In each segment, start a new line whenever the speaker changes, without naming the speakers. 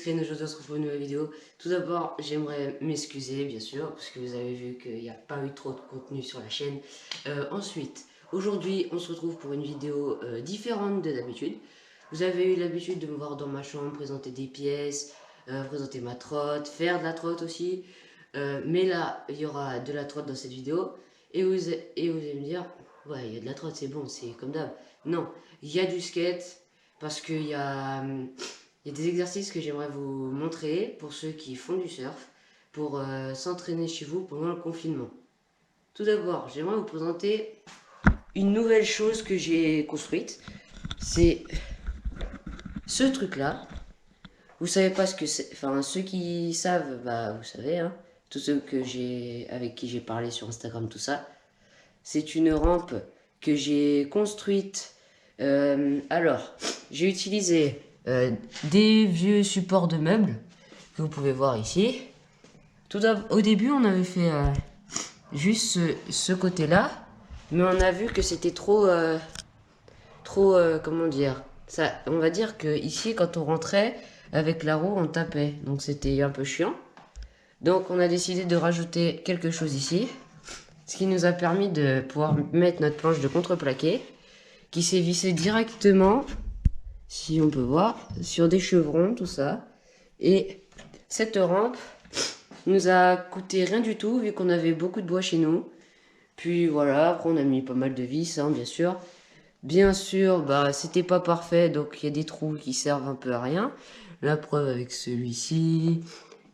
Screen, aujourd'hui on se retrouve pour une nouvelle vidéo. Tout d'abord, j'aimerais m'excuser, bien sûr, parce que vous avez vu qu'il n'y a pas eu trop de contenu sur la chaîne. Ensuite, aujourd'hui, on se retrouve pour une vidéo différente de d'habitude. Vous avez eu l'habitude de me voir dans ma chambre, présenter des pièces, présenter ma trotte, faire de la trotte aussi. Mais là, il y aura de la trotte dans cette vidéo. Et vous allez me dire, ouais, il y a de la trotte, c'est bon, c'est comme d'hab. Non, il y a du skate, parce qu'il y a... Il y a des exercices que j'aimerais vous montrer pour ceux qui font du surf, pour s'entraîner chez vous pendant le confinement. Tout d'abord, j'aimerais vous présenter une nouvelle chose que j'ai construite. C'est ce truc-là. Vous savez pas ce que c'est. Enfin, ceux qui savent, bah vous savez, hein. Tous ceux avec qui j'ai parlé sur Instagram, tout ça. C'est une rampe que j'ai construite. Alors, j'ai utilisé des vieux supports de meubles que vous pouvez voir ici. Au début, on avait fait juste ce côté-là, mais on a vu que c'était trop, comment dire, ça, on va dire que ici, quand on rentrait avec la roue, on tapait, donc c'était un peu chiant. Donc, on a décidé de rajouter quelque chose ici, ce qui nous a permis de pouvoir mettre notre planche de contreplaqué, qui s'est vissée directement, si on peut voir, sur des chevrons, tout ça. Et cette rampe nous a coûté rien du tout, vu qu'on avait beaucoup de bois chez nous. Puis voilà, après on a mis pas mal de vis, hein, bien sûr. Bien sûr, bah c'était pas parfait, donc il y a des trous qui servent un peu à rien. La preuve avec celui-ci.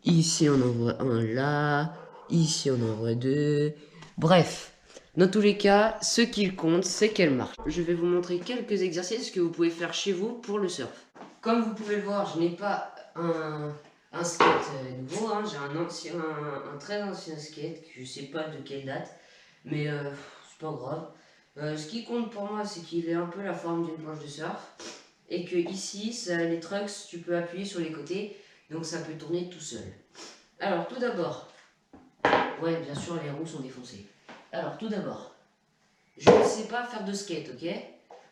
Ici on en voit un là. Ici on en voit deux. Bref, dans tous les cas, ce qu'il compte, c'est qu'elle marche. Je vais vous montrer quelques exercices que vous pouvez faire chez vous pour le surf. Comme vous pouvez le voir, je n'ai pas un skate nouveau, hein. J'ai un très ancien skate, que je sais pas de quelle date, mais c'est pas grave. Ce qui compte pour moi, c'est qu'il ait un peu la forme d'une planche de surf, et que ici, les trucks, tu peux appuyer sur les côtés, donc ça peut tourner tout seul. Alors tout d'abord, ouais, bien sûr, les roues sont défoncées. Alors tout d'abord, je ne sais pas faire de skate, ok?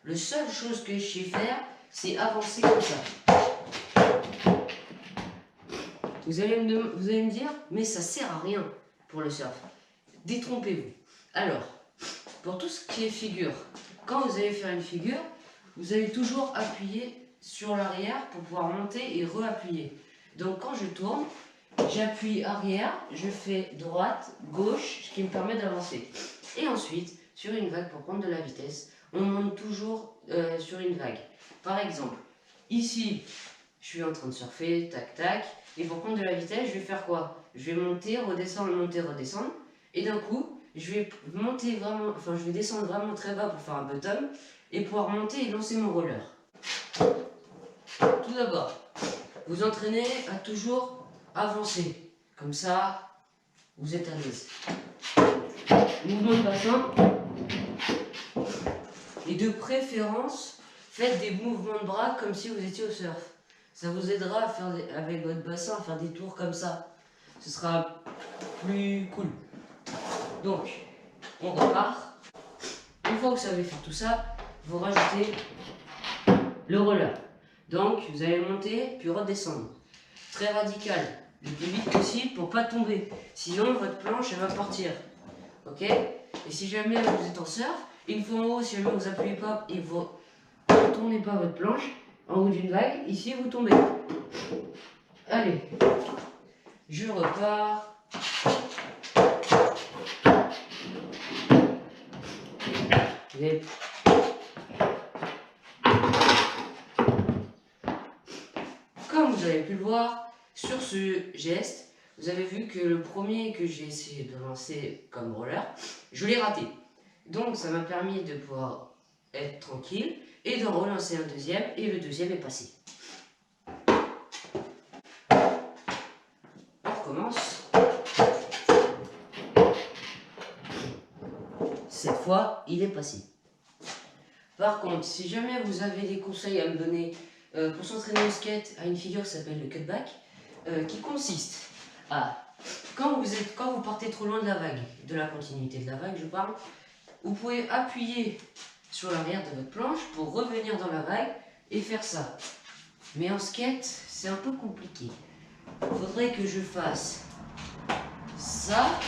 La seule chose que je sais faire, c'est avancer comme ça. Vous allez me dire, mais ça sert à rien pour le surf. Détrompez-vous. Alors, pour tout ce qui est figure, quand vous allez faire une figure, vous allez toujours appuyer sur l'arrière pour pouvoir monter et re-appuyer. Donc quand je tourne, j'appuie arrière, je fais droite, gauche, ce qui me permet d'avancer. Et ensuite, sur une vague pour prendre de la vitesse, on monte toujours sur une vague. Par exemple, ici, je suis en train de surfer, tac tac, et pour prendre de la vitesse, je vais faire quoi? Je vais monter, redescendre, et d'un coup, je vais monter vraiment, enfin je vais descendre vraiment très bas pour faire un bottom, et pouvoir monter et lancer mon roller. Tout d'abord, vous entraînez à toujours avancer, comme ça, vous êtes à l'aise. Mouvement de bassin, et de préférence, faites des mouvements de bras comme si vous étiez au surf. Ça vous aidera à faire avec votre bassin à faire des tours comme ça. Ce sera plus cool. Donc, on repart. Une fois que vous savez faire tout ça, vous rajoutez le roller. Donc, vous allez monter puis redescendre. Très radical, le plus vite possible pour pas tomber. Sinon, votre planche elle va partir. Ok? Et si jamais vous êtes en surf, une fois en haut, si jamais vous appuyez pas et vous ne tournez pas votre planche, en haut d'une vague, ici vous tombez. Allez, je repars. Et... Comme vous avez pu le voir, sur ce geste, vous avez vu que le premier que j'ai essayé de lancer comme roller, je l'ai raté. Donc ça m'a permis de pouvoir être tranquille et d'en relancer un deuxième, et le deuxième est passé. On recommence. Cette fois, il est passé. Par contre, si jamais vous avez des conseils à me donner pour s'entraîner au skate, à une figure qui s'appelle le cutback, qui consiste à, quand vous partez trop loin de la vague, de la continuité de la vague je parle, vous pouvez appuyer sur l'arrière de votre planche pour revenir dans la vague et faire ça. Mais en skate, c'est un peu compliqué. Il faudrait que je fasse ça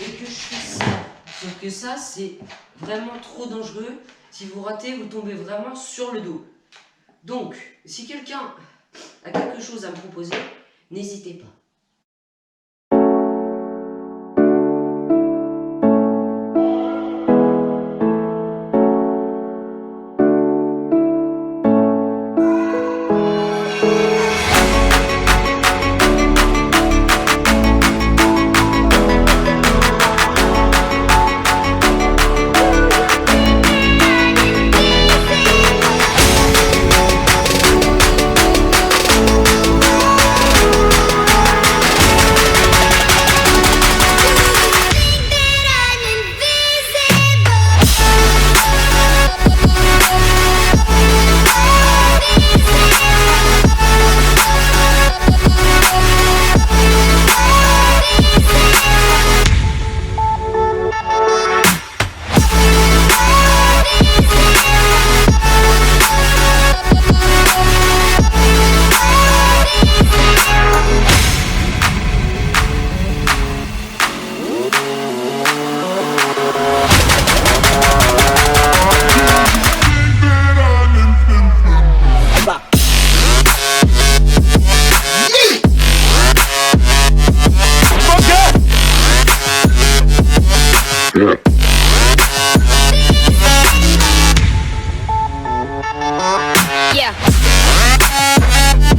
et que je fasse ça. Sauf que ça, c'est vraiment trop dangereux. Si vous ratez, vous tombez vraiment sur le dos. Donc, si quelqu'un a quelque chose à me proposer, n'hésitez pas.